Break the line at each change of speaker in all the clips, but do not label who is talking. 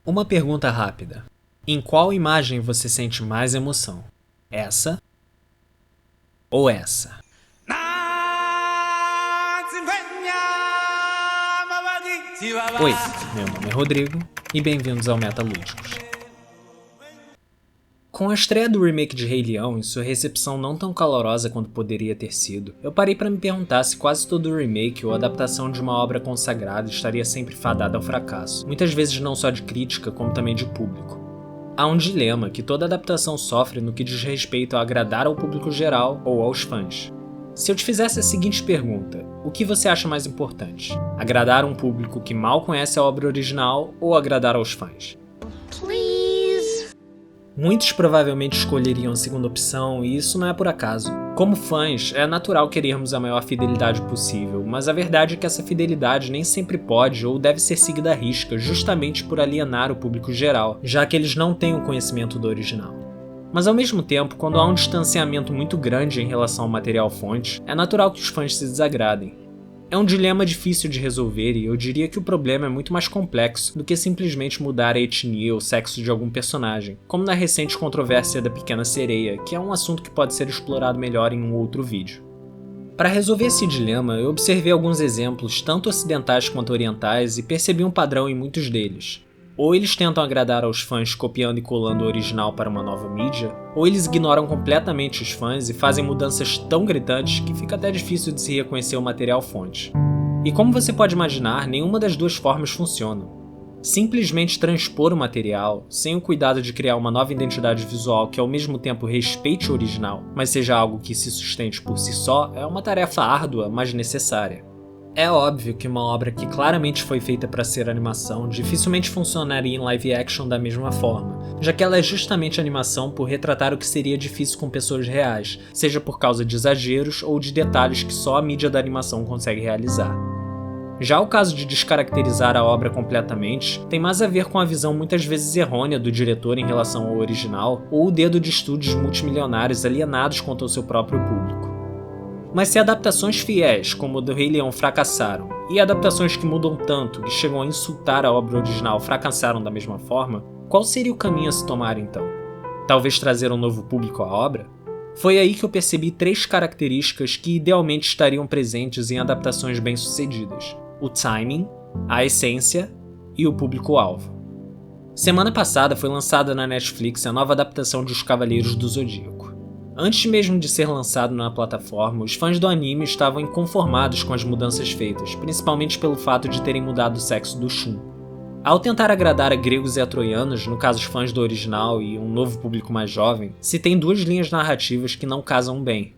Uma pergunta rápida. Em qual imagem você sente mais emoção? Essa ou essa? Oi, meu nome é Rodrigo e bem-vindos ao Metalúdicos. Com a estreia do remake de Rei Leão e sua recepção não tão calorosa quanto poderia ter sido, eu parei para me perguntar se quase todo remake ou adaptação de uma obra consagrada estaria sempre fadada ao fracasso, muitas vezes não só de crítica, como também de público. Há um dilema que toda adaptação sofre no que diz respeito a agradar ao público geral ou aos fãs. Se eu te fizesse a seguinte pergunta, o que você acha mais importante? Agradar um público que mal conhece a obra original ou agradar aos fãs? Muitos provavelmente escolheriam a segunda opção, e isso não é por acaso. Como fãs, é natural querermos a maior fidelidade possível, mas a verdade é que essa fidelidade nem sempre pode ou deve ser seguida à risca, justamente por alienar o público geral, já que eles não têm o conhecimento do original. Mas ao mesmo tempo, quando há um distanciamento muito grande em relação ao material fonte, é natural que os fãs se desagradem. É um dilema difícil de resolver e eu diria que o problema é muito mais complexo do que simplesmente mudar a etnia ou sexo de algum personagem, como na recente controvérsia da Pequena Sereia, que é um assunto que pode ser explorado melhor em um outro vídeo. Para resolver esse dilema, eu observei alguns exemplos, tanto ocidentais quanto orientais, e percebi um padrão em muitos deles. Ou eles tentam agradar aos fãs copiando e colando o original para uma nova mídia, ou eles ignoram completamente os fãs e fazem mudanças tão gritantes que fica até difícil de se reconhecer o material fonte. E como você pode imaginar, nenhuma das duas formas funciona. Simplesmente transpor o material, sem o cuidado de criar uma nova identidade visual que ao mesmo tempo respeite o original, mas seja algo que se sustente por si só, é uma tarefa árdua, mas necessária. É óbvio que uma obra que claramente foi feita para ser animação dificilmente funcionaria em live action da mesma forma, já que ela é justamente animação por retratar o que seria difícil com pessoas reais, seja por causa de exageros ou de detalhes que só a mídia da animação consegue realizar. Já o caso de descaracterizar a obra completamente tem mais a ver com a visão muitas vezes errônea do diretor em relação ao original ou o dedo de estúdios multimilionários alienados quanto ao seu próprio público. Mas se adaptações fiéis, como o do Rei Leão, fracassaram, e adaptações que mudam tanto e chegam a insultar a obra original fracassaram da mesma forma, qual seria o caminho a se tomar então? Talvez trazer um novo público à obra? Foi aí que eu percebi 3 características que idealmente estariam presentes em adaptações bem-sucedidas: o timing, a essência e o público-alvo. Semana passada foi lançada na Netflix a nova adaptação de Os Cavaleiros do Zodíaco. Antes mesmo de ser lançado na plataforma, os fãs do anime estavam inconformados com as mudanças feitas, principalmente pelo fato de terem mudado o sexo do Shun. Ao tentar agradar a gregos e a troianos, no caso os fãs do original e um novo público mais jovem, se tem 2 linhas narrativas que não casam bem.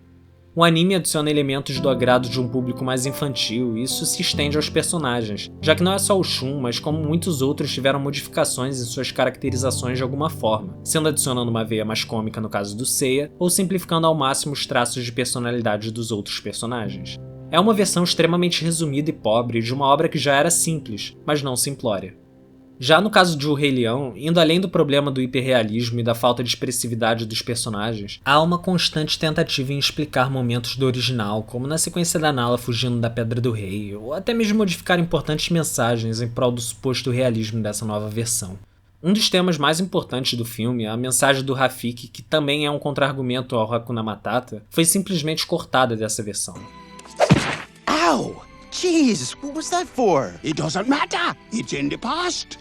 O anime adiciona elementos do agrado de um público mais infantil e isso se estende aos personagens, já que não é só o Shun, mas como muitos outros tiveram modificações em suas caracterizações de alguma forma, sendo adicionando uma veia mais cômica no caso do Seiya, ou simplificando ao máximo os traços de personalidade dos outros personagens. É uma versão extremamente resumida e pobre de uma obra que já era simples, mas não simplória. Já no caso de O Rei Leão, indo além do problema do hiperrealismo e da falta de expressividade dos personagens, há uma constante tentativa em explicar momentos do original, como na sequência da Nala fugindo da Pedra do Rei, ou até mesmo modificar importantes mensagens em prol do suposto realismo dessa nova versão. Um dos temas mais importantes do filme, a mensagem do Rafiki, que também é um contra-argumento ao Hakuna Matata, foi simplesmente cortada dessa versão.
Ow! Jeez, what was that for? It doesn't matter. It's in the past.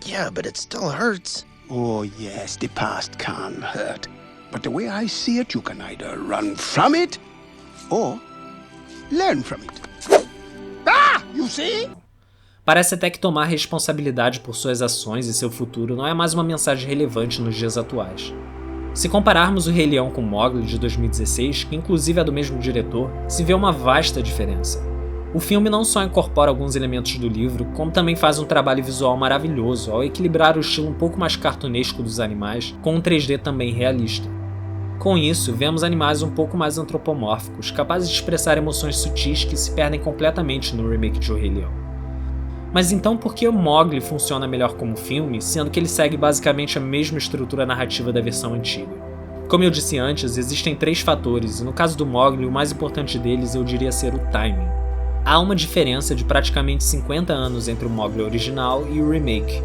Yeah, but it still hurts.
Oh, yes, the past can hurt. But the way I see it, you can either run from it or learn from it. Ah, you see?
Parece até que tomar responsabilidade por suas ações e seu futuro não é mais uma mensagem relevante nos dias atuais. Se compararmos o Rei Leão com Mowgli de 2016, que inclusive é do mesmo diretor, se vê uma vasta diferença. O filme não só incorpora alguns elementos do livro, como também faz um trabalho visual maravilhoso ao equilibrar o estilo um pouco mais cartunesco dos animais com um 3D também realista. Com isso, vemos animais um pouco mais antropomórficos, capazes de expressar emoções sutis que se perdem completamente no remake de O Rei Leão. Mas então por que o Mowgli funciona melhor como filme, sendo que ele segue basicamente a mesma estrutura narrativa da versão antiga? Como eu disse antes, existem 3 fatores, e no caso do Mowgli, o mais importante deles eu diria ser o timing. Há uma diferença de praticamente 50 anos entre o Mowgli original e o remake.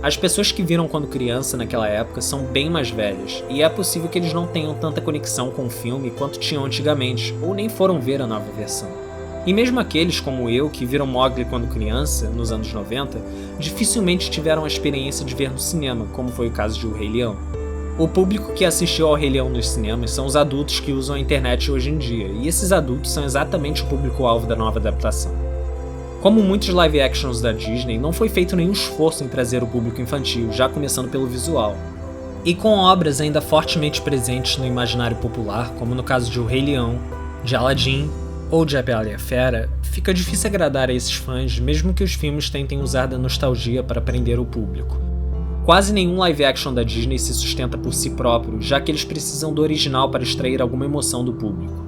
As pessoas que viram quando criança naquela época são bem mais velhas, e é possível que eles não tenham tanta conexão com o filme quanto tinham antigamente, ou nem foram ver a nova versão. E mesmo aqueles como eu, que viram Mowgli quando criança, nos anos 90, dificilmente tiveram a experiência de ver no cinema, como foi o caso de O Rei Leão. O público que assistiu ao Rei Leão nos cinemas são os adultos que usam a internet hoje em dia, e esses adultos são exatamente o público-alvo da nova adaptação. Como muitos live actions da Disney, não foi feito nenhum esforço em trazer o público infantil, já começando pelo visual. E com obras ainda fortemente presentes no imaginário popular, como no caso de O Rei Leão, de Aladdin ou de A Bela e a Fera, fica difícil agradar a esses fãs, mesmo que os filmes tentem usar da nostalgia para prender o público. Quase nenhum live action da Disney se sustenta por si próprio, já que eles precisam do original para extrair alguma emoção do público.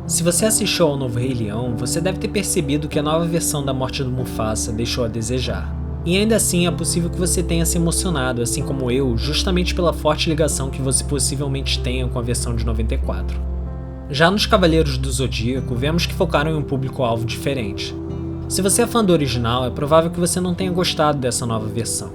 Se você assistiu ao novo Rei Leão, você deve ter percebido que a nova versão da morte do Mufasa deixou a desejar. E ainda assim é possível que você tenha se emocionado, assim como eu, justamente pela forte ligação que você possivelmente tenha com a versão de 94. Já nos Cavaleiros do Zodíaco, vemos que focaram em um público-alvo diferente. Se você é fã do original, é provável que você não tenha gostado dessa nova versão.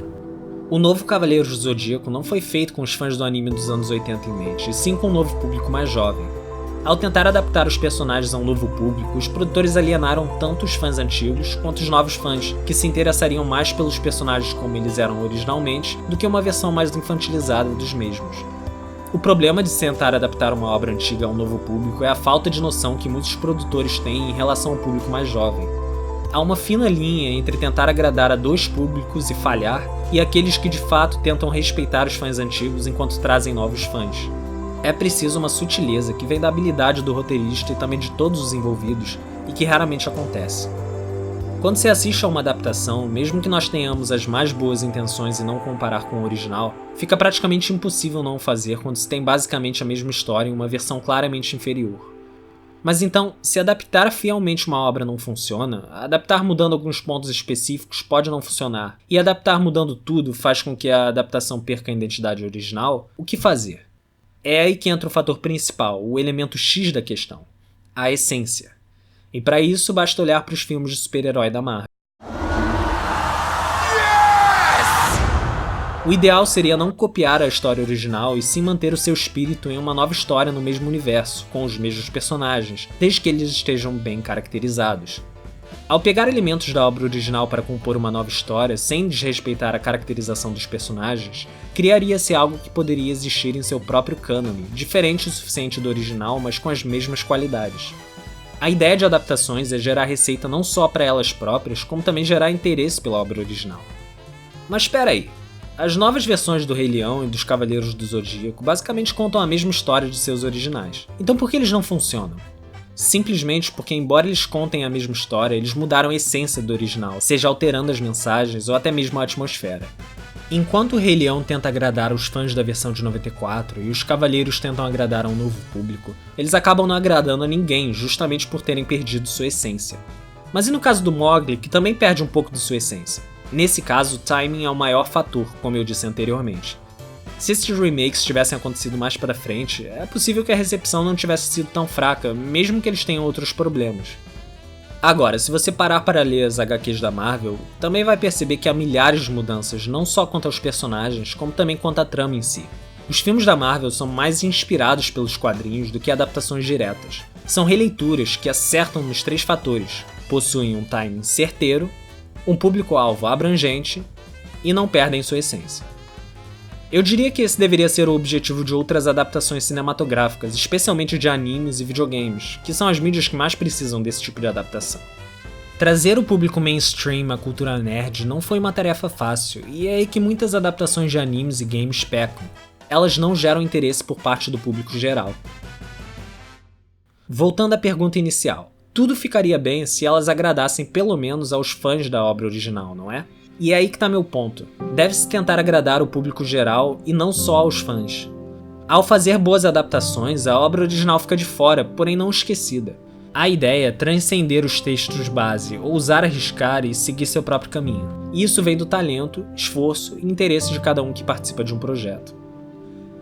O novo Cavaleiros do Zodíaco não foi feito com os fãs do anime dos anos 80 em mente, e sim com um novo público mais jovem. Ao tentar adaptar os personagens a um novo público, os produtores alienaram tanto os fãs antigos quanto os novos fãs, que se interessariam mais pelos personagens como eles eram originalmente do que uma versão mais infantilizada dos mesmos. O problema de tentar adaptar uma obra antiga a um novo público é a falta de noção que muitos produtores têm em relação ao público mais jovem. Há uma fina linha entre tentar agradar a dois públicos e falhar, e aqueles que de fato tentam respeitar os fãs antigos enquanto trazem novos fãs. É preciso uma sutileza que vem da habilidade do roteirista e também de todos os envolvidos, e que raramente acontece. Quando se assiste a uma adaptação, mesmo que nós tenhamos as mais boas intenções e não comparar com o original, fica praticamente impossível não o fazer quando se tem basicamente a mesma história em uma versão claramente inferior. Mas então, se adaptar fielmente uma obra não funciona, adaptar mudando alguns pontos específicos pode não funcionar, e adaptar mudando tudo faz com que a adaptação perca a identidade original, o que fazer? É aí que entra o fator principal, o elemento X da questão, a essência. E para isso basta olhar para os filmes de super-herói da Marvel. O ideal seria não copiar a história original e sim manter o seu espírito em uma nova história no mesmo universo, com os mesmos personagens, desde que eles estejam bem caracterizados. Ao pegar elementos da obra original para compor uma nova história, sem desrespeitar a caracterização dos personagens, criaria-se algo que poderia existir em seu próprio cânone, diferente o suficiente do original, mas com as mesmas qualidades. A ideia de adaptações é gerar receita não só para elas próprias, como também gerar interesse pela obra original. Mas espera aí, as novas versões do Rei Leão e dos Cavaleiros do Zodíaco basicamente contam a mesma história de seus originais. Então por que eles não funcionam? Simplesmente porque, embora eles contem a mesma história, eles mudaram a essência do original, seja alterando as mensagens ou até mesmo a atmosfera. Enquanto o Rei Leão tenta agradar os fãs da versão de 94 e os Cavaleiros tentam agradar a um novo público, eles acabam não agradando a ninguém, justamente por terem perdido sua essência. Mas e no caso do Mowgli, que também perde um pouco de sua essência? Nesse caso, o timing é o maior fator, como eu disse anteriormente. Se esses remakes tivessem acontecido mais pra frente, é possível que a recepção não tivesse sido tão fraca, mesmo que eles tenham outros problemas. Agora, se você parar para ler as HQs da Marvel, também vai perceber que há milhares de mudanças, não só quanto aos personagens, como também quanto à trama em si. Os filmes da Marvel são mais inspirados pelos quadrinhos do que adaptações diretas. São releituras que acertam nos 3 fatores: possuem um timing certeiro, um público-alvo abrangente e não perdem sua essência. Eu diria que esse deveria ser o objetivo de outras adaptações cinematográficas, especialmente de animes e videogames, que são as mídias que mais precisam desse tipo de adaptação. Trazer o público mainstream à cultura nerd não foi uma tarefa fácil, e é aí que muitas adaptações de animes e games pecam. Elas não geram interesse por parte do público geral. Voltando à pergunta inicial, tudo ficaria bem se elas agradassem pelo menos aos fãs da obra original, não é? E é aí que tá meu ponto. Deve-se tentar agradar o público geral e não só aos fãs. Ao fazer boas adaptações, a obra original fica de fora, porém não esquecida. A ideia é transcender os textos base, ousar arriscar e seguir seu próprio caminho. E isso vem do talento, esforço e interesse de cada um que participa de um projeto.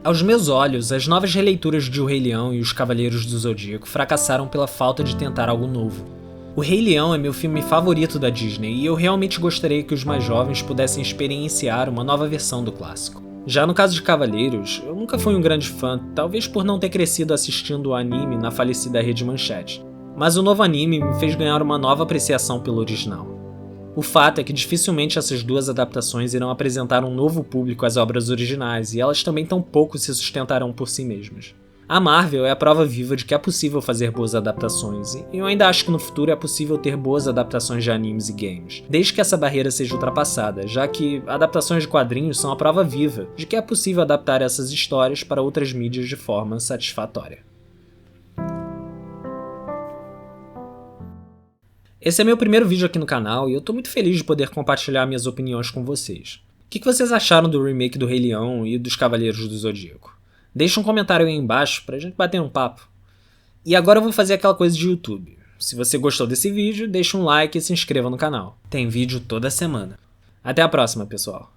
Aos meus olhos, as novas releituras de O Rei Leão e Os Cavaleiros do Zodíaco fracassaram pela falta de tentar algo novo. O Rei Leão é meu filme favorito da Disney e eu realmente gostaria que os mais jovens pudessem experienciar uma nova versão do clássico. Já no caso de Cavaleiros, eu nunca fui um grande fã, talvez por não ter crescido assistindo o anime na falecida Rede Manchete, mas o novo anime me fez ganhar uma nova apreciação pelo original. O fato é que dificilmente essas duas adaptações irão apresentar um novo público às obras originais e elas também tampouco se sustentarão por si mesmas. A Marvel é a prova viva de que é possível fazer boas adaptações, e eu ainda acho que no futuro é possível ter boas adaptações de animes e games, desde que essa barreira seja ultrapassada, já que adaptações de quadrinhos são a prova viva de que é possível adaptar essas histórias para outras mídias de forma satisfatória. Esse é meu primeiro vídeo aqui no canal e eu tô muito feliz de poder compartilhar minhas opiniões com vocês. O que vocês acharam do remake do Rei Leão e dos Cavaleiros do Zodíaco? Deixa um comentário aí embaixo pra gente bater um papo. E agora eu vou fazer aquela coisa de YouTube. Se você gostou desse vídeo, deixa um like e se inscreva no canal. Tem vídeo toda semana. Até a próxima, pessoal.